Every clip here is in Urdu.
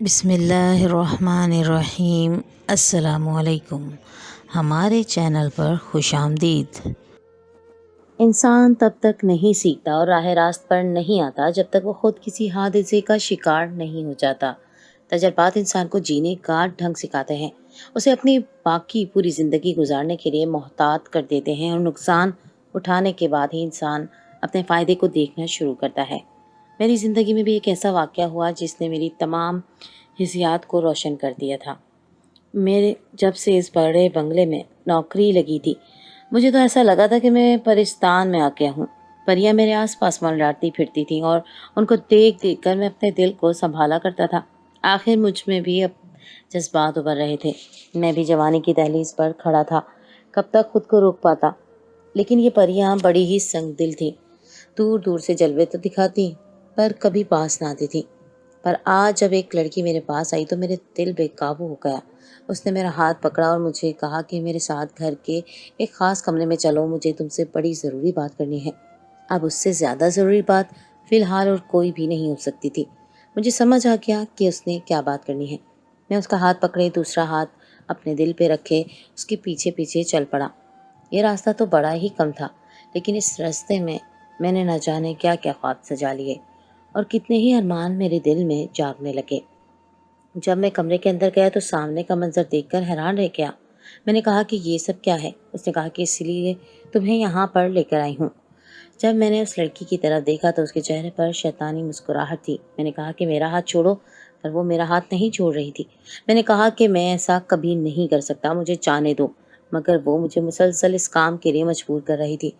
بسم اللہ الرحمن الرحیم۔ السلام علیکم، ہمارے چینل پر خوش آمدید۔ انسان تب تک نہیں سیکھتا اور راہ راست پر نہیں آتا جب تک وہ خود کسی حادثے کا شکار نہیں ہو جاتا۔ تجربات انسان کو جینے کا ڈھنگ سکھاتے ہیں، اسے اپنی باقی پوری زندگی گزارنے کے لیے محتاط کر دیتے ہیں، اور نقصان اٹھانے کے بعد ہی انسان اپنے فائدے کو دیکھنا شروع کرتا ہے۔ میری زندگی میں بھی ایک ایسا واقعہ ہوا جس نے میری تمام حسیات کو روشن کر دیا تھا۔ میرے جب سے اس بڑے بنگلے میں نوکری لگی تھی، مجھے تو ایسا لگا تھا کہ میں پرستان میں آ گیا ہوں۔ پریاں میرے آس پاس منڈلاتی پھرتی تھیں اور ان کو دیکھ دیکھ کر میں اپنے دل کو سنبھالا کرتا تھا۔ آخر مجھ میں بھی اب جذبات ابھر رہے تھے، میں بھی جوانی کی دہلیز پر کھڑا تھا۔ کب تک خود کو روک پاتا؟ لیکن یہ پریاں بڑی ہی سنگ دل تھیں، دور دور سے جلوے تو دکھاتی پر کبھی پاس نہ آتی تھی۔ پر آج جب ایک لڑکی میرے پاس آئی تو میرے دل بے قابو ہو گیا۔ اس نے میرا ہاتھ پکڑا اور مجھے کہا کہ میرے ساتھ گھر کے ایک خاص کمرے میں چلو، مجھے تم سے بڑی ضروری بات کرنی ہے۔ اب اس سے زیادہ ضروری بات فی الحال اور کوئی بھی نہیں ہو سکتی تھی۔ مجھے سمجھ آ گیا کہ اس نے کیا بات کرنی ہے۔ میں اس کا ہاتھ پکڑے، دوسرا ہاتھ اپنے دل پہ رکھے اس کے پیچھے پیچھے چل پڑا۔ یہ راستہ تو بڑا ہی کم تھا، لیکن اس راستے میں نے نہ جانے کیا کیا خواب سجا لیے اور کتنے ہی ارمان میرے دل میں جاگنے لگے۔ جب میں کمرے کے اندر گیا تو سامنے کا منظر دیکھ کر حیران رہ گیا۔ میں نے کہا کہ یہ سب کیا ہے؟ اس نے کہا کہ اس لیے تمہیں یہاں پر لے کر آئی ہوں۔ جب میں نے اس لڑکی کی طرف دیکھا تو اس کے چہرے پر شیطانی مسکراہٹ تھی۔ میں نے کہا کہ میرا ہاتھ چھوڑو، پر وہ میرا ہاتھ نہیں چھوڑ رہی تھی۔ میں نے کہا کہ میں ایسا کبھی نہیں کر سکتا، مجھے جانے دو، مگر وہ مجھے مسلسل اس کام کے لیے مجبور کر رہی تھی۔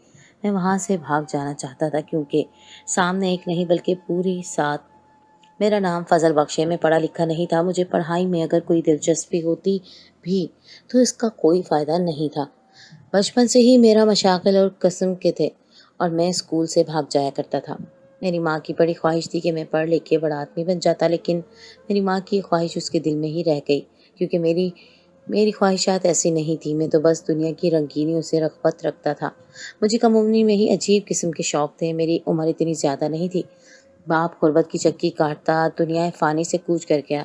میں وہاں سے بھاگ جانا چاہتا تھا، کیونکہ سامنے ایک نہیں بلکہ پوری 7 میرا نام فضل بخش ہے۔ میں پڑھا لکھا نہیں تھا، مجھے پڑھائی میں اگر کوئی دلچسپی ہوتی بھی تو اس کا کوئی فائدہ نہیں تھا۔ بچپن سے ہی میرا مشاغل اور قسم کے تھے اور میں اسکول سے بھاگ جایا کرتا تھا۔ میری ماں کی بڑی خواہش تھی کہ میں پڑھ لکھ کے بڑا آدمی بن جاتا، لیکن میری ماں کی خواہش اس کے دل میں ہی رہ گئی، کیونکہ میری خواہشات ایسی نہیں تھی۔ میں تو بس دنیا کی رنگینیوں سے رغبت رکھتا تھا۔ مجھے کم عمری میں ہی عجیب قسم کے شوق تھے۔ میری عمر اتنی زیادہ نہیں تھی۔ باپ غربت کی چکی کاٹتا دنیا فانی سے کوچ کر گیا،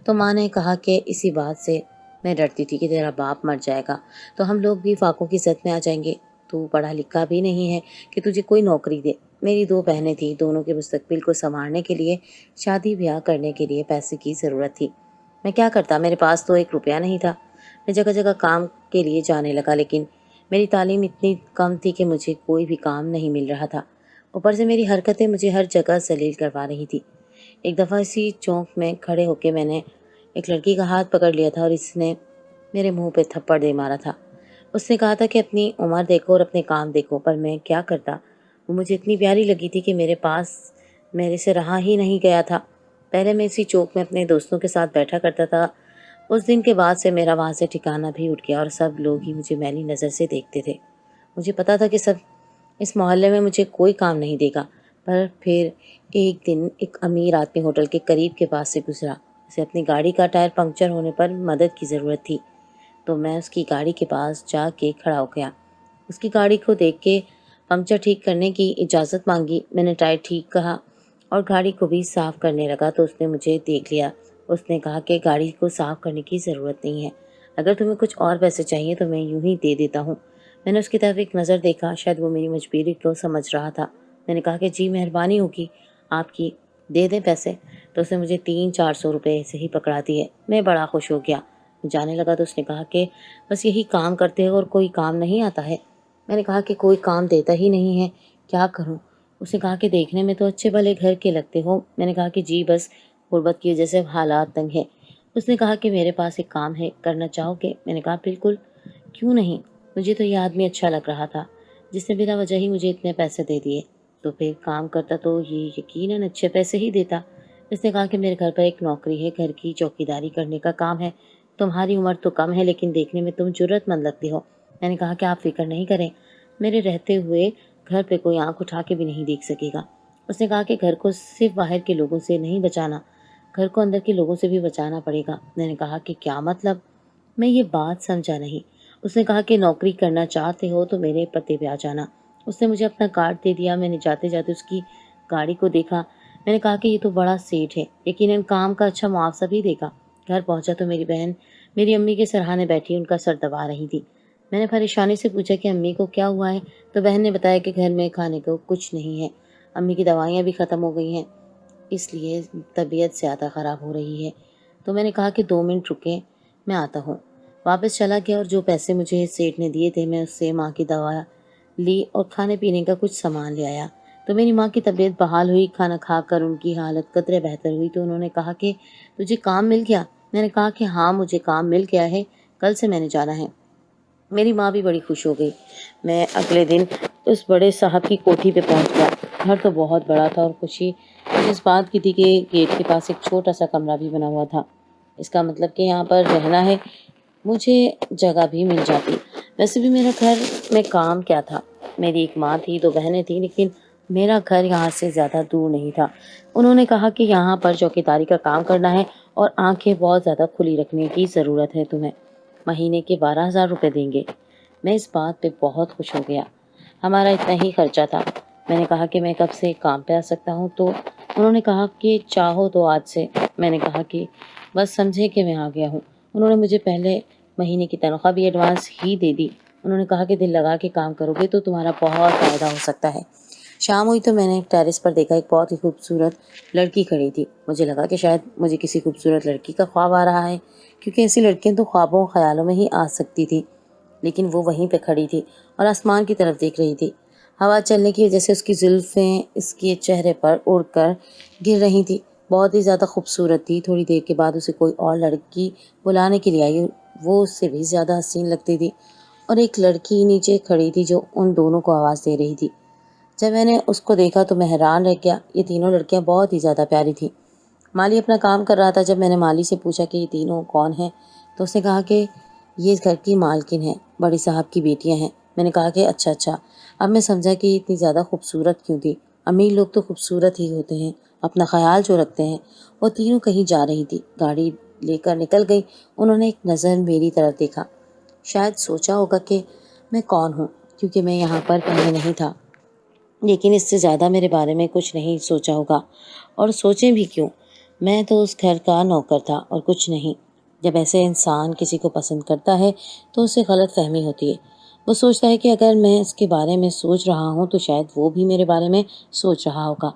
تو ماں نے کہا کہ اسی بات سے میں ڈرتی تھی کہ تیرا باپ مر جائے گا تو ہم لوگ بھی فاقوں کی زد میں آ جائیں گے۔ تو پڑھا لکھا بھی نہیں ہے کہ تجھے کوئی نوکری دے۔ میری 2 بہنیں تھیں، دونوں کے مستقبل کو سنوارنے کے لیے شادی بیاہ کرنے کے لیے پیسے کی ضرورت تھی۔ میں کیا کرتا؟ میرے پاس تو 1 روپیہ نہیں تھا۔ میں جگہ جگہ کام کے لیے جانے لگا، لیکن میری تعلیم اتنی کم تھی کہ مجھے کوئی بھی کام نہیں مل رہا تھا۔ اوپر سے میری حرکتیں مجھے ہر جگہ ذلیل کروا رہی تھی۔ ایک دفعہ اسی چوک میں کھڑے ہو کے میں نے ایک لڑکی کا ہاتھ پکڑ لیا تھا اور اس نے میرے منہ پہ تھپڑ دے مارا تھا۔ اس نے کہا تھا کہ اپنی عمر دیکھو اور اپنے کام دیکھو، پر میں کیا کرتا؟ وہ مجھے اتنی پیاری لگی تھی کہ میرے سے رہا ہی نہیں گیا تھا۔ پہلے میں اسی چوک میں اپنے دوستوں کے ساتھ بیٹھا کرتا تھا۔ اس دن کے بعد سے میرا وہاں سے ٹھکانہ بھی اٹھ گیا اور سب لوگ ہی مجھے میلی نظر سے دیکھتے تھے۔ مجھے پتا تھا کہ اس محلے میں مجھے کوئی کام نہیں دے گا۔ پر پھر ایک دن ایک امیر آدمی ہوٹل کے قریب کے پاس سے گزرا۔ اسے اپنی گاڑی کا ٹائر پنکچر ہونے پر مدد کی ضرورت تھی، تو میں اس کی گاڑی کے پاس جا کے کھڑا ہو گیا۔ اس کی گاڑی کو دیکھ کے پنکچر ٹھیک کرنے کی اجازت مانگی۔ میں نے ٹائر ٹھیک کہا اور گاڑی کو بھی صاف کرنے لگا تو اس نے مجھے دیکھ لیا۔ اس نے کہا کہ گاڑی کو صاف کرنے کی ضرورت نہیں ہے، اگر تمہیں کچھ اور پیسے چاہیے تو میں یوں ہی دے دیتا ہوں۔ میں نے اس کی طرف ایک نظر دیکھا، شاید وہ میری مجبوری کو سمجھ رہا تھا۔ میں نے کہا کہ جی مہربانی ہوگی آپ کی، دے دیں پیسے۔ تو اس نے مجھے 300-400 روپے ایسے ہی پکڑا دیے۔ میں بڑا خوش ہو گیا۔ جانے لگا تو اس نے کہا کہ بس یہی کام کرتے ہو اور کوئی کام نہیں آتا ہے؟ میں نے کہا کہ کوئی کام دیتا ہی نہیں ہے، کیا کروں؟ اس نے کہا کہ دیکھنے میں تو اچھے بھلے گھر کے لگتے ہو۔ میں نے کہا کہ جی بس غربت کی وجہ سے حالات تنگ ہے۔ اس نے کہا کہ میرے پاس ایک کام ہے، کرنا چاہو گے؟ میں نے کہا بالکل، کیوں نہیں؟ مجھے تو یہ آدمی اچھا لگ رہا تھا جس نے بلا وجہ ہی مجھے اتنے پیسے دے دیے، تو پھر کام کرتا تو یہ یقیناً اچھے پیسے ہی دیتا۔ اس نے کہا کہ میرے گھر پر ایک نوکری ہے، گھر کی چوکیداری کرنے کا کام ہے۔ تمہاری عمر تو کم ہے لیکن دیکھنے میں تم جرأت مند لگتی ہو۔ میں نے کہا کہ آپ فکر نہیں کریں، میرے رہتے ہوئے گھر پہ کوئی آنکھ اٹھا کے بھی نہیں دیکھ سکے گا۔ اس نے کہا کہ گھر کو صرف باہر کے لوگوں سے نہیں بچانا، گھر کو اندر کے لوگوں سے بھی بچانا پڑے گا۔ میں نے کہا کہ کیا مطلب؟ میں یہ بات سمجھا نہیں۔ اس نے کہا کہ نوکری کرنا چاہتے ہو تو میرے پتے پہ آ جانا۔ اس نے مجھے اپنا کارڈ دے دیا۔ میں نے جاتے جاتے اس کی گاڑی کو دیکھا۔ میں نے کہا کہ یہ تو بڑا سیٹھ ہے، یقیناً کام کا اچھا معاوضہ بھی دے گا۔ گھر پہنچا تو میری بہن میری امی کے سرہانے بیٹھی ان کا سر دبا رہی تھی۔ میں نے پریشانی سے پوچھا کہ امی کو کیا ہوا ہے، تو بہن نے بتایا کہ گھر میں کھانے کو کچھ نہیں ہے، امی کی دوائیاں بھی ختم ہو گئی ہیں، اس لیے طبیعت زیادہ خراب ہو رہی ہے۔ تو میں نے کہا کہ 2 منٹ رکیں، میں آتا ہوں۔ واپس چلا گیا اور جو پیسے مجھے سیٹھ نے دیے تھے میں اس سے ماں کی دوا لی اور کھانے پینے کا کچھ سامان لے آیا۔ تو میری ماں کی طبیعت بحال ہوئی، کھانا کھا کر ان کی حالت قدرے بہتر ہوئی تو انہوں نے کہا کہ تجھے کام مل گیا؟ میں نے کہا کہ ہاں مجھے کام مل گیا ہے، کل سے میں نے جانا ہے۔ میری ماں بھی بڑی خوش ہو گئی۔ میں اگلے دن اس بڑے صاحب کی کوٹھی پہ پہنچ گیا۔ گھر تو بہت بڑا تھا اور خوشی اس بات کی تھی کہ گیٹ کے پاس ایک چھوٹا سا کمرہ بھی بنا ہوا تھا۔ اس کا مطلب کہ یہاں پر رہنا ہے، مجھے جگہ بھی مل جاتی۔ ویسے بھی میرا گھر میں کام کیا تھا، میری ایک ماں تھی، 2 بہنیں تھیں، لیکن میرا گھر یہاں سے زیادہ دور نہیں تھا۔ انہوں نے کہا کہ یہاں پر چوکیداری کا کام کرنا ہے اور آنکھیں بہت زیادہ کھلی رکھنے کی ضرورت ہے تمہیں، مہینے کے 12,000 روپے دیں گے۔ میں اس بات پہ بہت خوش ہو گیا، ہمارا اتنا ہی خرچہ تھا۔ میں نے کہا کہ میں کب سے کام پہ آ سکتا ہوں؟ تو انہوں نے کہا کہ چاہو تو آج سے۔ میں نے کہا کہ بس سمجھے کہ میں آ گیا ہوں۔ انہوں نے مجھے پہلے مہینے کی تنخواہ بھی ایڈوانس ہی دے دی۔ انہوں نے کہا کہ دل لگا کے کام کرو گے تو تمہارا بہت فائدہ ہو سکتا ہے۔ شام ہوئی تو میں نے ایک ٹیرس پر دیکھا، ایک بہت ہی خوبصورت لڑکی کھڑی تھی۔ مجھے لگا کہ شاید مجھے کسی خوبصورت لڑکی کا خواب آ رہا ہے، کیونکہ ایسی لڑکیاں تو خوابوں خیالوں میں ہی آ سکتی تھی، لیکن وہ وہیں پہ کھڑی تھی اور آسمان کی طرف دیکھ رہی تھی۔ ہوا چلنے کی وجہ سے اس کی زلفیں اس کے چہرے پر اڑ کر گر رہی تھی، بہت ہی زیادہ خوبصورت تھی۔ تھوڑی دیر کے بعد اسے کوئی اور لڑکی بلانے کے لیے آئی، وہ اس سے بھی زیادہ حسین لگتی تھی، اور ایک لڑکی نیچے کھڑی تھی جو ان دونوں کو آواز دے رہی تھی۔ جب میں نے اس کو دیکھا تو میں حیران رہ گیا، یہ تینوں لڑکیاں بہت ہی زیادہ پیاری تھیں۔ مالی اپنا کام کر رہا تھا۔ جب میں نے مالی سے پوچھا کہ یہ تینوں کون ہیں تو اس نے کہا کہ یہ گھر کی مالکن ہیں، بڑی صاحب کی بیٹیاں ہیں۔ میں نے کہا کہ اچھا، اب میں سمجھا کہ یہ اتنی زیادہ خوبصورت کیوں تھی۔ امیر لوگ تو خوبصورت ہی ہوتے ہیں، اپنا خیال جو رکھتے ہیں۔ وہ تینوں کہیں جا رہی تھی، گاڑی لے کر نکل گئی۔ انہوں نے ایک نظر میری طرف دیکھا، شاید سوچا ہوگا کہ میں کون ہوں، کیونکہ میں یہاں پر پہلے نہیں تھا، لیکن اس سے زیادہ میرے بارے میں کچھ نہیں سوچا ہوگا، اور سوچیں بھی کیوں، میں تو اس گھر کا نوکر تھا اور کچھ نہیں۔ جب ایسے انسان کسی کو پسند کرتا ہے تو اسے غلط فہمی ہوتی ہے، وہ سوچتا ہے کہ اگر میں اس کے بارے میں سوچ رہا ہوں تو شاید وہ بھی میرے بارے میں سوچ رہا ہوگا،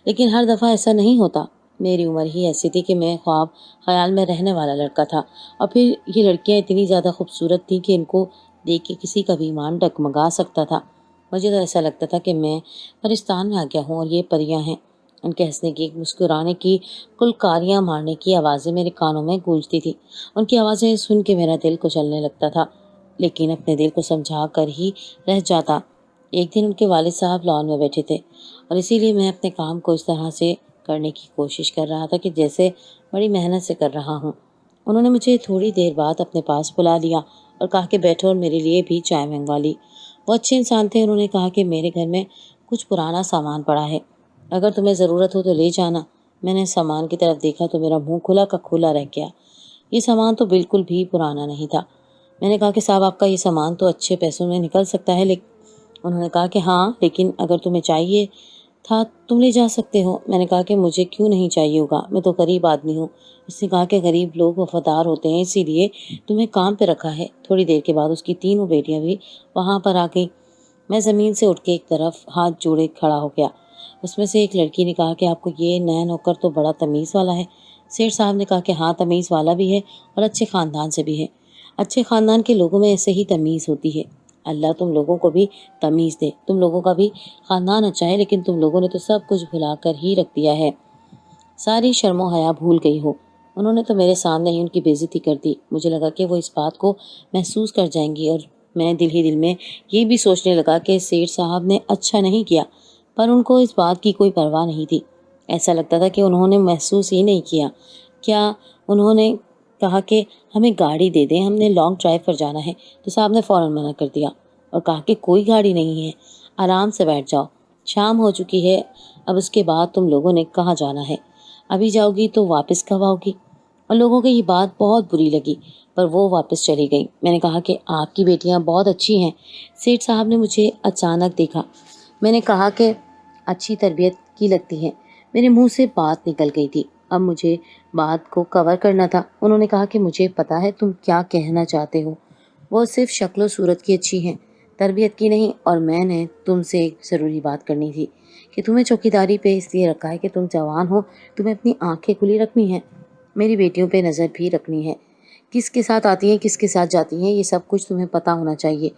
لیکن ہر دفعہ ایسا نہیں ہوتا۔ میری عمر ہی ایسی تھی کہ میں خواب خیال میں رہنے والا لڑکا تھا، اور پھر یہ لڑکیاں اتنی زیادہ خوبصورت تھیں کہ ان کو دیکھ کے کسی کا بھی ایمان ڈگمگا سکتا تھا۔ مجھے تو ایسا لگتا تھا کہ میں پرستان میں آ گیا ہوں اور یہ پریاں ہیں۔ ان کے ہنسنے کی، مسکرانے کی، کلکاریاں مارنے کی آوازیں میرے کانوں میں گونجتی تھی۔ ان کی آوازیں سن کے میرا دل کچلنے لگتا تھا، لیکن اپنے دل کو سمجھا کر ہی رہ جاتا۔ ایک دن ان کے والد صاحب لان میں بیٹھے تھے، اور اسی لیے میں اپنے کام کو اس طرح سے کرنے کی کوشش کر رہا تھا کہ جیسے بڑی محنت سے کر رہا ہوں۔ انہوں نے مجھے تھوڑی دیر بعد اپنے پاس بلا لیا اور کہا کہ بیٹھو اور میرے لیے بھی چائے منگوا لی۔ وہ اچھے انسان تھے۔ انہوں نے کہا کہ میرے گھر میں کچھ پرانا سامان پڑا ہے، اگر تمہیں ضرورت ہو تو لے جانا۔ میں نے سامان کی طرف دیکھا تو میرا منہ کھلا کا کھلا رہ گیا۔ یہ سامان تو بالکل بھی پرانا نہیں تھا۔ میں نے کہا کہ صاحب آپ کا یہ سامان تو اچھے پیسوں میں نکل سکتا ہے، لیکن انہوں نے کہا کہ ہاں، لیکن اگر تمہیں چاہیے تھا تم لے جا سکتے ہو۔ میں نے کہا کہ مجھے کیوں نہیں چاہیے ہوگا، میں تو غریب آدمی ہوں۔ اس نے کہا کہ غریب لوگ وفادار ہوتے ہیں، اسی لیے تمہیں کام پہ رکھا ہے۔ تھوڑی دیر کے بعد اس کی تینوں بیٹیاں بھی وہاں پر آ گئیں۔ میں زمین سے اٹھ کے ایک طرف ہاتھ جوڑے کھڑا ہو گیا۔ اس میں سے ایک لڑکی نے کہا کہ آپ کو یہ نیا نوکر تو بڑا تمیز والا ہے۔ سیٹھ صاحب نے کہا کہ ہاں، تمیز والا بھی ہے اور اچھے خاندان سے بھی ہے۔ اچھے خاندان کے لوگوں میں ایسے ہی تمیز ہوتی ہے۔ اللہ تم لوگوں کو بھی تمیز دے۔ تم لوگوں کا بھی خاندان اچھا ہے، لیکن تم لوگوں نے تو سب کچھ بھلا کر ہی رکھ دیا ہے، ساری شرم و حیا بھول گئی ہو۔ انہوں نے تو میرے سامنے ہی ان کی بے عزتی کر دی۔ مجھے لگا کہ وہ اس بات کو محسوس کر جائیں گی، اور میں دل ہی دل میں یہ بھی سوچنے لگا کہ سیٹھ صاحب نے اچھا نہیں کیا، پر ان کو اس بات کی کوئی پرواہ نہیں تھی۔ ایسا لگتا تھا کہ انہوں نے محسوس ہی نہیں کیا۔ کیا انہوں نے کہا کہ ہمیں گاڑی دے دیں، ہم نے لانگ ڈرائیو پر جانا ہے، تو صاحب نے فوراً منع کر دیا اور کہا کہ کوئی گاڑی نہیں ہے، آرام سے بیٹھ جاؤ، شام ہو چکی ہے، اب اس کے بعد تم لوگوں نے کہاں جانا ہے، ابھی جاؤ گی تو واپس کب آؤ گی؟ اور لوگوں کو یہ بات بہت بری لگی، پر وہ واپس چلی گئی۔ میں نے کہا کہ آپ کی بیٹیاں بہت اچھی ہیں۔ سیٹھ صاحب نے مجھے اچانک دیکھا۔ میں نے کہا کہ اچھی تربیت کی لگتی ہیں۔ میرے منہ سے بات نکل گئی تھی، اب مجھے بات کو کور کرنا تھا۔ انہوں نے کہا کہ مجھے پتا ہے تم کیا کہنا چاہتے ہو، وہ صرف شکل و صورت کی اچھی ہیں، تربیت کی نہیں، اور میں نے تم سے ایک ضروری بات کرنی تھی کہ تمہیں چوکیداری پہ اس لیے رکھا ہے کہ تم جوان ہو، تمہیں اپنی آنکھیں کھلی رکھنی ہیں، میری بیٹیوں پہ نظر بھی رکھنی ہے، کس کے ساتھ آتی ہیں کس کے ساتھ جاتی ہیں یہ سب کچھ تمہیں پتہ ہونا چاہیے۔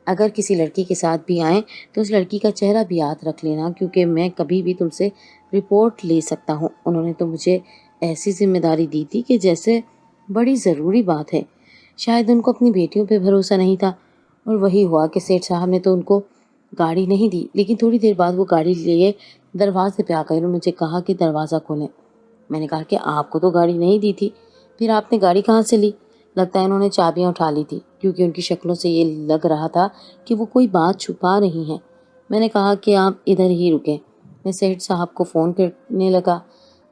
اگر کسی لڑکی کے ساتھ بھی آئیں تو اس لڑکی کا چہرہ بھی یاد رکھ لینا، کیونکہ میں کبھی بھی تم سے رپورٹ لے سکتا ہوں۔ انہوں نے تو مجھے ایسی ذمہ داری دی تھی کہ جیسے بڑی ضروری بات ہے۔ شاید ان کو اپنی بیٹیوں پہ بھروسہ نہیں تھا، اور وہی ہوا کہ سیٹھ صاحب نے تو ان کو گاڑی نہیں دی، لیکن تھوڑی دیر بعد وہ گاڑی لیے دروازے پہ آ گئے اور مجھے کہا کہ دروازہ کھولیں۔ میں نے کہا کہ آپ کو تو گاڑی نہیں دی تھی، پھر آپ نے گاڑی کہاں سے لی؟ لگتا ہے انہوں نے چابیاں اٹھا لی تھی، کیونکہ ان کی شکلوں سے یہ لگ رہا تھا کہ وہ کوئی بات چھپا رہی ہیں۔ میں نے کہا کہ آپ ادھر ہی رکیں۔ میں سیٹھ صاحب کو فون کرنے لگا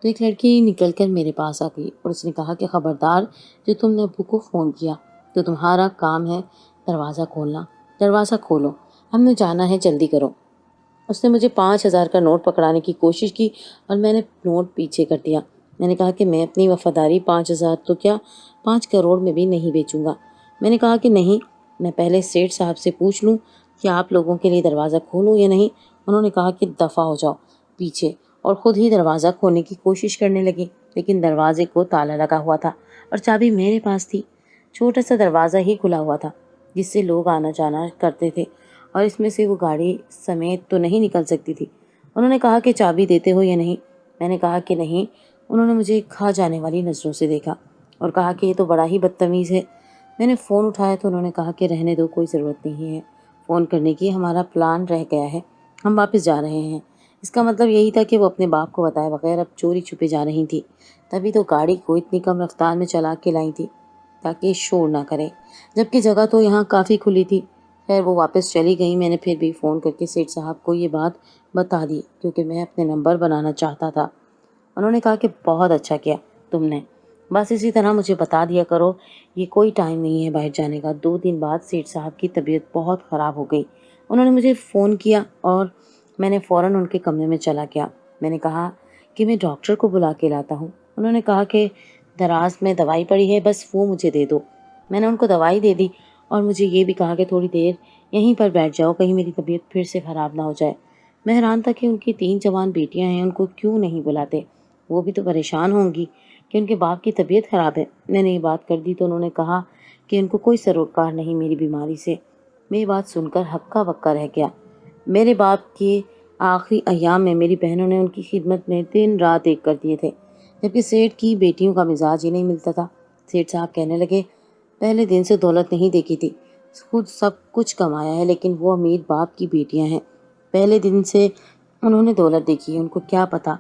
تو ایک لڑکی نکل کر میرے پاس آ گئی اور اس نے کہا کہ خبردار، جو تم نے ابو کو فون کیا تو تمہارا کام ہے دروازہ کھولنا، دروازہ کھولو، ہم نے جانا ہے، جلدی کرو۔ اس نے مجھے 5,000 کا نوٹ پکڑانے کی کوشش کی اور میں نے نوٹ پیچھے کر دیا۔ میں نے کہا کہ میں اپنی وفاداری 5,000 تو کیا 5 کروڑ میں بھی نہیں بیچوں گا۔ میں نے کہا کہ نہیں، میں پہلے سیٹھ صاحب سے پوچھ لوں کہ آپ لوگوں کے لیے دروازہ کھولوں یا نہیں۔ انہوں نے کہا کہ دفع ہو جاؤ پیچھے، اور خود ہی دروازہ کھولنے کی کوشش کرنے لگی، لیکن دروازے کو تالا لگا ہوا تھا اور چابی میرے پاس تھی۔ چھوٹا سا دروازہ ہی کھلا ہوا تھا جس سے لوگ آنا جانا کرتے تھے، اور اس میں سے وہ گاڑی سمیت تو نہیں نکل سکتی تھی۔ انہوں نے کہا کہ چابی دیتے ہو یا نہیں؟ میں نے کہا کہ نہیں۔ انہوں نے مجھے کھا جانے والی نظروں سے دیکھا اور کہا کہ یہ تو بڑا ہی بدتمیز ہے۔ میں نے فون اٹھایا تو انہوں نے کہا کہ رہنے دو، کوئی ضرورت نہیں ہے فون کرنے کی، ہمارا پلان رہ گیا ہے، ہم واپس جا رہے ہیں۔ اس کا مطلب یہی تھا کہ وہ اپنے باپ کو بتائے بغیر اب چوری چھپے جا رہی تھی، تبھی تو گاڑی کو اتنی کم رفتار میں چلا کے لائی تھی تاکہ شور نہ کرے، جبکہ جگہ تو یہاں کافی کھلی تھی۔ خیر وہ واپس چلی گئی۔ میں نے پھر بھی فون کر کے سیٹھ صاحب کو یہ بات بتا دی، کیونکہ میں اپنے نمبر بنانا چاہتا تھا۔ انہوں نے کہا کہ بہت اچھا کیا تم نے، بس اسی طرح مجھے بتا دیا کرو، یہ کوئی ٹائم نہیں ہے باہر جانے کا۔ 2 دن بعد سیٹھ صاحب کی طبیعت بہت خراب ہو گئی۔ انہوں نے مجھے فون کیا اور میں نے فوراً ان کے کمرے میں چلا گیا۔ میں نے کہا کہ میں ڈاکٹر کو بلا کے لاتا ہوں۔ انہوں نے کہا کہ دراز میں دوائی پڑی ہے، بس وہ مجھے دے دو۔ میں نے ان کو دوائی دے دی اور مجھے یہ بھی کہا کہ تھوڑی دیر یہیں پر بیٹھ جاؤ، کہیں میری طبیعت پھر سے خراب نہ ہو جائے۔ میں حیران تھا کہ ان کی 3 جوان بیٹیاں ہیں، ان کو کیوں نہیں بلاتے؟ وہ بھی تو پریشان ہوں گی کہ ان کے باپ کی طبیعت خراب ہے۔ میں نے یہ بات کر دی تو انہوں نے کہا کہ ان کو کوئی سروکار نہیں میری بیماری سے۔ میں یہ بات سن کر ہکا بکا رہ گیا۔ میرے باپ کے آخری ایام میں میری بہنوں نے ان کی خدمت میں دن رات ایک کر دیے تھے، جبکہ سیٹھ کی بیٹیوں کا مزاج ہی نہیں ملتا تھا۔ سیٹھ صاحب کہنے لگے، پہلے دن سے دولت نہیں دیکھی تھی، خود سب کچھ کمایا ہے، لیکن وہ امیر باپ کی بیٹیاں ہیں، پہلے دن سے انہوں نے دولت دیکھی ہے، ان کو کیا پتا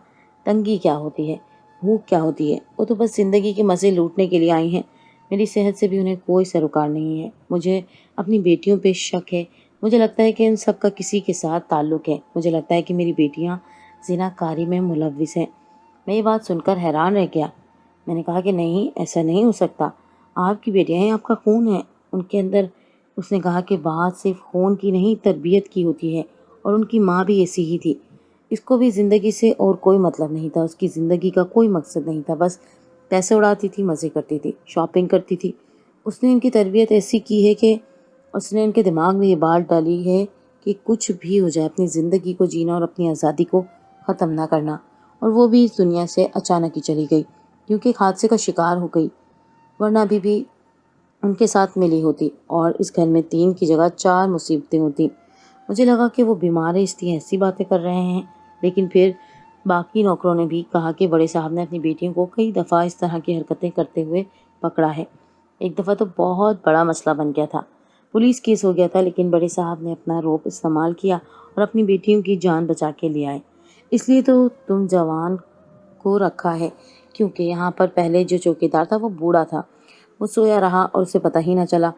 تنگی کیا ہوتی ہے، بھوک کیا ہوتی ہے۔ وہ تو بس زندگی کے مزے لوٹنے کے لیے آئی ہیں، میری صحت سے بھی انہیں کوئی سروکار نہیں ہے۔ مجھے اپنی بیٹیوں پہ شک ہے، مجھے لگتا ہے کہ ان سب کا کسی کے ساتھ تعلق ہے، مجھے لگتا ہے کہ میری بیٹیاں زنا کاری میں ملوث ہیں۔ میں یہ بات سن کر حیران رہ گیا۔ میں نے کہا کہ نہیں، ایسا نہیں ہو سکتا، آپ کی بیٹیاں ہیں، آپ کا خون ہے ان کے اندر۔ اس نے کہا کہ بات صرف خون کی نہیں، تربیت کی ہوتی ہے، اور ان کی ماں بھی ایسی ہی تھی۔ اس کو بھی زندگی سے اور کوئی مطلب نہیں تھا، اس کی زندگی کا کوئی مقصد نہیں تھا، بس پیسے اڑاتی تھی، مزے کرتی تھی، شاپنگ کرتی تھی۔ اس نے ان کی تربیت ایسی کی ہے کہ اس نے ان کے دماغ میں یہ بات ڈالی ہے کہ کچھ بھی ہو جائے اپنی زندگی کو جینا اور اپنی آزادی کو ختم نہ کرنا۔ اور وہ بھی اس دنیا سے اچانک ہی چلی گئی، کیونکہ ایک حادثے کا شکار ہو گئی، ورنہ ابھی بھی ان کے ساتھ ملی ہوتی اور اس گھر میں 3 کی جگہ 4 مصیبتیں ہوتی۔ مجھے لگا کہ وہ بیمار ہے اس لیے ایسی باتیں کر رہے ہیں، لیکن پھر باقی نوکروں نے بھی کہا کہ بڑے صاحب نے اپنی بیٹیوں کو کئی دفعہ اس طرح کی حرکتیں کرتے ہوئے پکڑا ہے۔ ایک دفعہ تو بہت بڑا مسئلہ بن گیا تھا، پولیس کیس ہو گیا تھا، لیکن بڑے صاحب نے اپنا روپ استعمال کیا اور اپنی بیٹیوں کی جان بچا کے لے آئے۔ اس لیے تو تم جوان کو رکھا ہے، کیونکہ یہاں پر پہلے جو چوکیدار تھا وہ بوڑھا تھا، وہ سویا رہا اور اسے پتہ ہی نہ چلا۔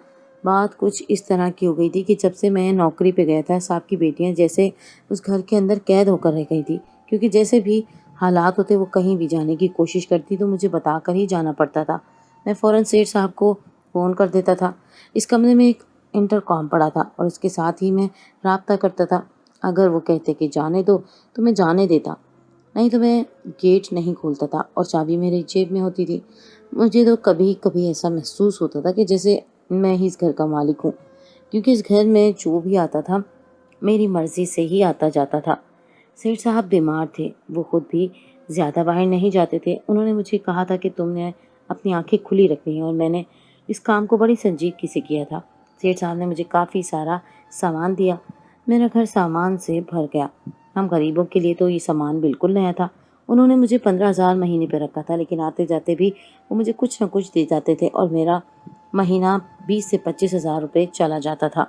بات کچھ اس طرح کی ہو گئی تھی کہ جب سے میں نوکری پہ گیا تھا، صاحب کی بیٹیاں جیسے اس گھر کے اندر قید ہو کر رہ گئی تھی، کیونکہ جیسے بھی حالات ہوتے وہ کہیں بھی جانے کی کوشش کرتی تو مجھے بتا کر ہی جانا پڑتا تھا۔ میں فوراً سیٹھ صاحب کو فون کر دیتا تھا۔ اس کمرے میں ایک انٹر کام پڑا تھا اور اس کے ساتھ ہی میں رابطہ کرتا تھا۔ اگر وہ کہتے کہ جانے دو تو میں جانے دیتا، نہیں تو میں گیٹ نہیں کھولتا تھا اور چابی میری جیب میں ہوتی تھی۔ مجھے تو کبھی کبھی ایسا محسوس ہوتا تھا کہ جیسے میں ہی اس گھر کا مالک ہوں، کیونکہ اس گھر میں جو بھی آتا تھا میری مرضی سے ہی آتا جاتا تھا۔ سیٹھ صاحب بیمار تھے، وہ خود بھی زیادہ باہر نہیں جاتے تھے۔ انہوں نے مجھے کہا تھا کہ تم نے اپنی آنکھیں کھلی رکھنی ہیں، اور میں نے اس کام کو بڑی سنجیدگی سے کیا تھا۔ سیٹھ صاحب نے مجھے کافی سارا سامان دیا، میرا گھر سامان سے بھر گیا۔ ہم غریبوں کے لیے تو یہ سامان بالکل نیا تھا۔ انہوں نے مجھے 15,000 مہینے پہ رکھا تھا، لیکن آتے جاتے بھی وہ مجھے کچھ نہ کچھ دے جاتے تھے اور میرا مہینہ 20 سے 25,000 روپے چلا جاتا تھا۔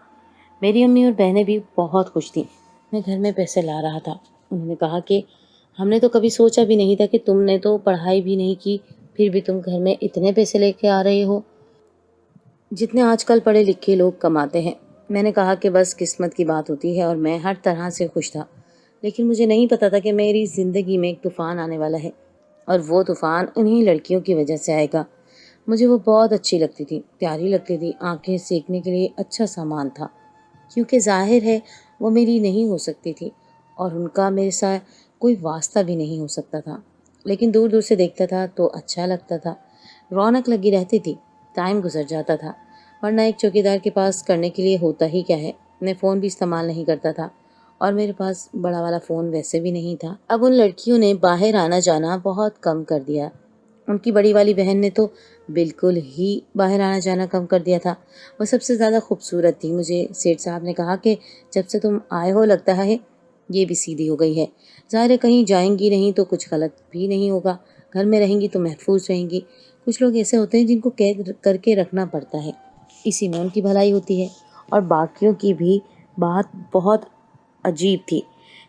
میری امی اور بہنیں بھی بہت خوش تھیں، میں گھر میں پیسے لا رہا تھا۔ انہوں نے کہا کہ ہم نے تو کبھی سوچا بھی نہیں تھا کہ تم نے تو پڑھائی بھی نہیں کی، پھر بھی تم گھر میں اتنے پیسے لے کے آ رہے ہو جتنے آج کل پڑھے لکھے لوگ کماتے ہیں۔ میں نے کہا کہ بس قسمت کی بات ہوتی ہے اور میں ہر طرح سے خوش تھا، لیکن مجھے نہیں پتا تھا کہ میری زندگی میں ایک طوفان آنے والا ہے، اور وہ طوفان انہی لڑکیوں کی وجہ سے آئے گا۔ مجھے وہ بہت اچھی لگتی تھی، پیاری لگتی تھی، آنکھیں سینکنے کے لیے اچھا سامان تھا، کیونکہ ظاہر ہے وہ میری نہیں ہو سکتی تھی اور ان کا میرے ساتھ کوئی واسطہ بھی نہیں ہو سکتا تھا، لیکن دور دور سے دیکھتا تھا تو اچھا لگتا تھا، رونق لگی رہتی تھی، ٹائم گزر جاتا تھا۔ ورنہ ایک چوکیدار کے پاس کرنے کے لیے ہوتا ہی کیا ہے، میں فون بھی استعمال نہیں کرتا تھا اور میرے پاس بڑا والا فون ویسے بھی نہیں تھا۔ اب ان لڑکیوں نے باہر آنا جانا بہت کم کر دیا، ان کی بڑی والی بہن نے تو بالکل ہی باہر آنا جانا کم کر دیا تھا۔ وہ سب سے زیادہ خوبصورت تھی۔ مجھے سیٹھ صاحب نے کہا کہ جب سے تم آئے ہو لگتا ہے یہ بھی سیدھی ہو گئی ہے، ظاہر ہے کہیں جائیں گی نہیں تو کچھ غلط بھی نہیں ہوگا، گھر میں رہیں گی تو محفوظ رہیں گی۔ کچھ لوگ ایسے ہوتے ہیں جن کو قید کر کے رکھنا پڑتا ہے، اسی میں ان کی بھلائی ہوتی ہے، اور باقیوں کی بھی بات بہت عجیب تھی،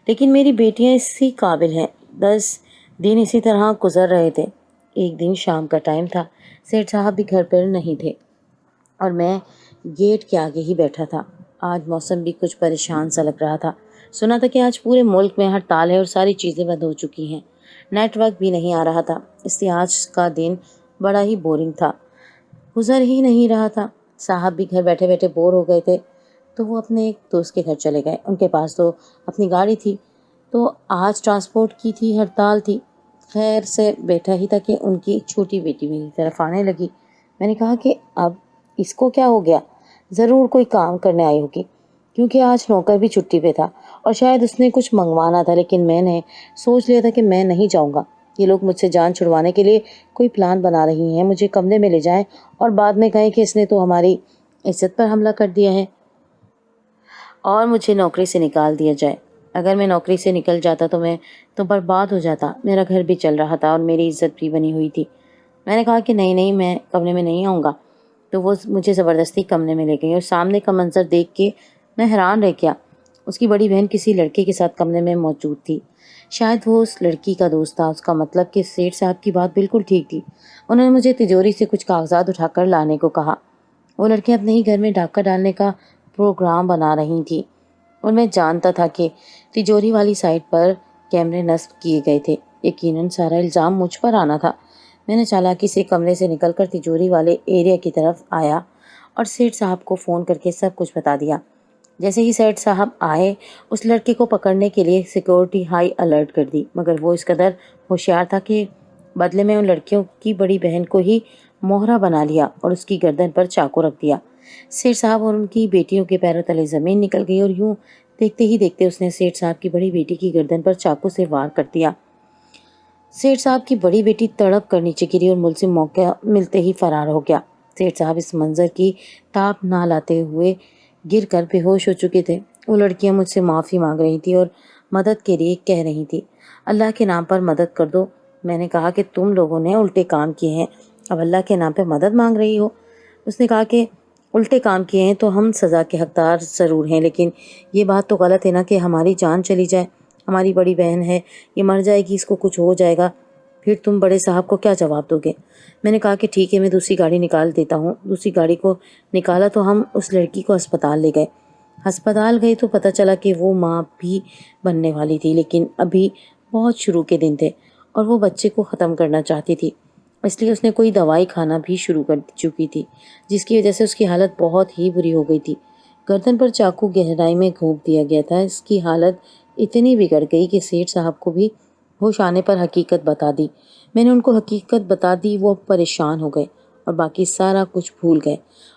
لیکن میری بیٹیاں اسی قابل ہیں۔ 10 دن اسی طرح گزر رہے تھے۔ ایک دن شام کا ٹائم تھا، سیٹھ صاحب بھی گھر پر نہیں تھے اور میں گیٹ کے آگے ہی بیٹھا تھا۔ آج موسم بھی کچھ پریشان سا لگ رہا تھا۔ سنا تھا کہ آج پورے ملک میں ہڑتال ہے اور ساری چیزیں بند ہو چکی ہیں، نیٹ ورک بھی نہیں آ رہا تھا، اس لیے آج کا دن بڑا ہی بورنگ تھا، گزر ہی نہیں رہا تھا۔ صاحب بھی گھر بیٹھے بیٹھے بور ہو گئے تھے تو وہ اپنے ایک دوست کے گھر چلے گئے۔ ان کے پاس تو اپنی گاڑی تھی، تو آج ٹرانسپورٹ کی تھی، ہڑتال تھی۔ خیر سے بیٹھا ہی تھا کہ ان کی چھوٹی بیٹی میری طرف آنے لگی۔ میں نے کہا کہ اب اس کو کیا ہو گیا؟ ضرور کوئی کام کرنے آئی ہوگی، کیونکہ آج نوکر بھی چھٹی پہ تھا اور شاید اس نے کچھ منگوانا تھا، لیکن میں نے سوچ لیا تھا کہ میں نہیں جاؤں گا، یہ لوگ مجھ سے جان چھڑوانے کے لیے کوئی پلان بنا رہی ہیں، مجھے کمرے میں لے جائیں اور بعد میں کہیں کہ اس نے تو ہماری عزت پر حملہ کر دیا ہے اور مجھے نوکری سے نکال دیا جائے۔ اگر میں نوکری سے نکل جاتا تو میں تو برباد ہو جاتا، میرا گھر بھی چل رہا تھا اور میری عزت بھی بنی ہوئی تھی۔ میں نے کہا کہ نہیں میں کمرے میں نہیں آؤں گا، تو وہ مجھے زبردستی کمرے میں لے گئی اور سامنے کا منظر دیکھ کے میں حیران رہ گیا۔ اس کی بڑی بہن کسی لڑکے کے ساتھ کمرے میں موجود تھی، شاید وہ اس لڑکی کا دوست تھا۔ اس کا مطلب کہ سیٹھ صاحب کی بات بالکل ٹھیک تھی۔ انہوں نے مجھے تجوری سے کچھ کاغذات اٹھا کر لانے کو کہا۔ وہ لڑکیاں اپنے ہی گھر میں ڈاکہ ڈالنے کا پروگرام بنا رہی تھیں اور میں جانتا تھا کہ تجوری والی سائٹ پر کیمرے نصب کیے گئے تھے۔ یقیناً سارا الزام مجھ پر آنا تھا۔ میں نے چالاکی سے کمرے سے نکل کر تجوری والے ایریا کی طرف آیا اور سیٹھ صاحب کو فون کر کے سب کچھ بتا دیا۔ جیسے ہی سیٹھ صاحب آئے، اس لڑکے کو پکڑنے کے لیے سیکورٹی ہائی الرٹ کر دی، مگر وہ اس قدر ہوشیار تھا کہ بدلے میں ان لڑکیوں کی بڑی بہن کو ہی موہرا بنا لیا اور اس کی گردن پر چاقو رکھ دیا۔ سیٹھ صاحب اور ان کی بیٹیوں کے پیروں تلے زمین نکل گئی اور یوں دیکھتے ہی دیکھتے اس نے سیٹھ صاحب کی بڑی بیٹی کی گردن پر چاقو سے وار کر دیا۔ سیٹھ صاحب کی بڑی بیٹی تڑپ کر نیچے گری اور ملزم موقع ملتے ہی فرار ہو گیا۔ سیٹھ صاحب اس منظر کی تاب نہ لاتے ہوئے گر کر بے ہوش ہو چکے تھے۔ وہ لڑکیاں مجھ سے معافی مانگ رہی تھیں اور مدد کے لیے کہہ رہی تھیں، اللہ کے نام پر مدد کر دو۔ میں نے کہا کہ تم لوگوں نے الٹے کام کیے ہیں، اب اللہ کے نام پہ مدد مانگ رہی ہو؟ اس نے کہا کہ الٹے کام کیے ہیں تو ہم سزا کے حقدار ضرور ہیں، لیکن یہ بات تو غلط ہے نا کہ ہماری جان چلی جائے، ہماری بڑی بہن ہے، یہ مر جائے گی، اس کو کچھ ہو جائے گا، پھر تم بڑے صاحب کو کیا جواب دو گے؟ میں نے کہا کہ ٹھیک ہے، میں دوسری گاڑی نکال دیتا ہوں۔ دوسری گاڑی کو نکالا تو ہم اس لڑکی کو ہسپتال لے گئے۔ ہسپتال گئے تو پتہ چلا کہ وہ ماں بھی بننے والی تھی، لیکن ابھی بہت شروع کے دن تھے اور وہ بچے کو ختم کرنا چاہتی تھی، اس لیے اس نے کوئی دوائی کھانا بھی شروع کر چکی تھی، جس کی وجہ سے اس کی حالت بہت ہی بری ہو گئی تھی۔ گردن پر چاقو گہرائی میں گھونپ دیا گیا تھا۔ اس کی حالت اتنی بگڑ گئی کہ سیٹھ صاحب کو بھی ہوش آنے پر حقیقت بتا دی۔ میں نے ان کو حقیقت بتا دی، وہ پریشان ہو گئے اور باقی سارا کچھ بھول گئے،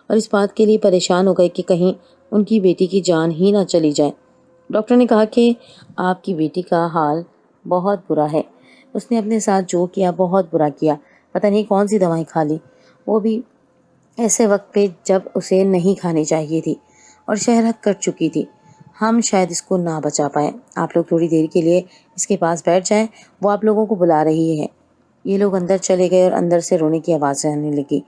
اور اس بات کے لیے پریشان ہو گئے کہ کہیں ان کی بیٹی کی جان ہی نہ چلی جائے۔ ڈاکٹر نے کہا کہ آپ کی بیٹی کا حال بہت برا ہے، اس نے اپنے ساتھ جو کیا بہت برا کیا، پتہ نہیں کون سی دوائیں کھا لی، وہ بھی ایسے وقت پہ جب اسے نہیں کھانی چاہیے تھی، اور شہرت کر چکی تھی۔ ہم شاید اس کو نہ بچا پائیں، آپ لوگ تھوڑی دیر کے لیے اس کے پاس بیٹھ جائیں، وہ آپ لوگوں کو بلا رہی ہے۔ یہ لوگ اندر چلے گئے اور اندر سے رونے کی آواز آنے لگی۔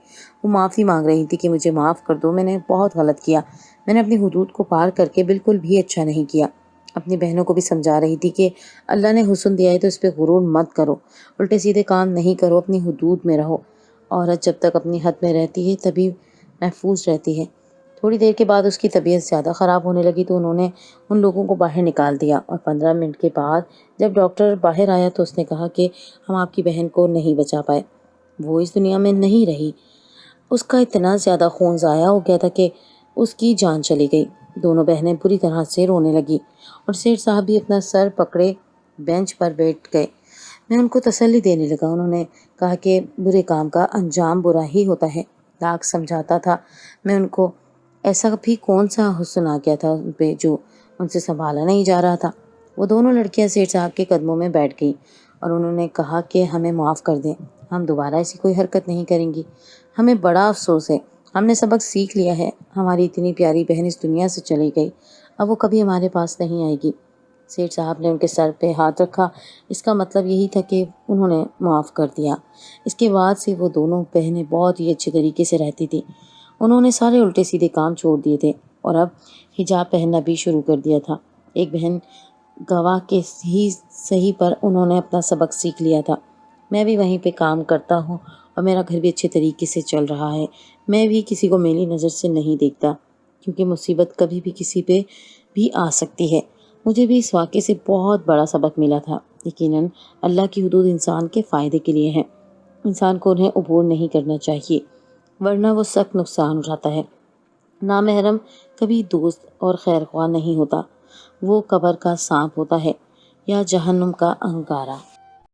وہ معافی مانگ رہی تھی کہ مجھے معاف کر دو، میں نے بہت غلط کیا، میں نے اپنی حدود کو پار کر کے بالکل بھی اچھا نہیں کیا۔ اپنی بہنوں کو بھی سمجھا رہی تھی کہ اللہ نے حسن دیا ہے تو اس پہ غرور مت کرو، الٹے سیدھے کام نہیں کرو، اپنی حدود میں رہو۔ عورت جب تک اپنی حد میں رہتی ہے تبھی محفوظ رہتی ہے۔ تھوڑی دیر کے بعد اس کی طبیعت زیادہ خراب ہونے لگی تو انہوں نے ان لوگوں کو باہر نکال دیا، اور 15 منٹ کے بعد جب ڈاکٹر باہر آیا تو اس نے کہا کہ ہم آپ کی بہن کو نہیں بچا پائے، وہ اس دنیا میں نہیں رہی، اس کا اتنا زیادہ خون ضائع ہو گیا تھا کہ اس کی جان چلی گئی۔ دونوں بہنیں بری طرح سے رونے لگی اور سیٹھ صاحب بھی اپنا سر پکڑے بینچ پر بیٹھ گئے۔ میں ان کو تسلی دینے لگا، انہوں نے کہا کہ برے کام کا انجام برا ہی ہوتا ہے۔ لاکھ سمجھاتا تھا میں ان کو، ایسا بھی کون سا حسن آ گیا تھا ان پہ جو ان سے سنبھالا نہیں جا رہا تھا۔ وہ دونوں لڑکیاں سیٹھ صاحب کے قدموں میں بیٹھ گئیں اور انہوں نے کہا کہ ہمیں معاف کر دیں، ہم دوبارہ ایسی کوئی حرکت نہیں کریں گی۔ ہمیں بڑا افسوس ہے، ہم نے سبق سیکھ لیا ہے، ہماری اتنی پیاری بہن اس دنیا سے چلی گئی، اب وہ کبھی ہمارے پاس نہیں آئے گی۔ سیٹھ صاحب نے ان کے سر پہ ہاتھ رکھا، اس کا مطلب یہی تھا کہ انہوں نے معاف کر دیا۔ اس کے بعد سے وہ دونوں بہنیں بہت ہی اچھے طریقے سے رہتی تھیں۔ انہوں نے سارے الٹے سیدھے کام چھوڑ دیے تھے اور اب حجاب پہننا بھی شروع کر دیا تھا۔ ایک بہن گواہ کے ہی صحیح پر انہوں نے اپنا سبق سیکھ لیا تھا۔ میں بھی وہیں پہ کام کرتا ہوں اور میرا گھر بھی اچھے طریقے سے چل رہا ہے، میں بھی کسی کو میلی نظر سے نہیں دیکھتا، کیونکہ مصیبت کبھی بھی کسی پہ بھی آ سکتی ہے۔ مجھے بھی اس واقعے سے بہت بڑا سبق ملا تھا۔ یقیناً اللہ کی حدود انسان کے فائدے کے لیے ہیں، انسان کو انہیں عبور نہیں کرنا چاہیے، ورنہ وہ سخت نقصان اٹھاتا ہے۔ نامحرم کبھی دوست اور خیر خواہ نہیں ہوتا، وہ قبر کا سانپ ہوتا ہے یا جہنم کا انگارہ۔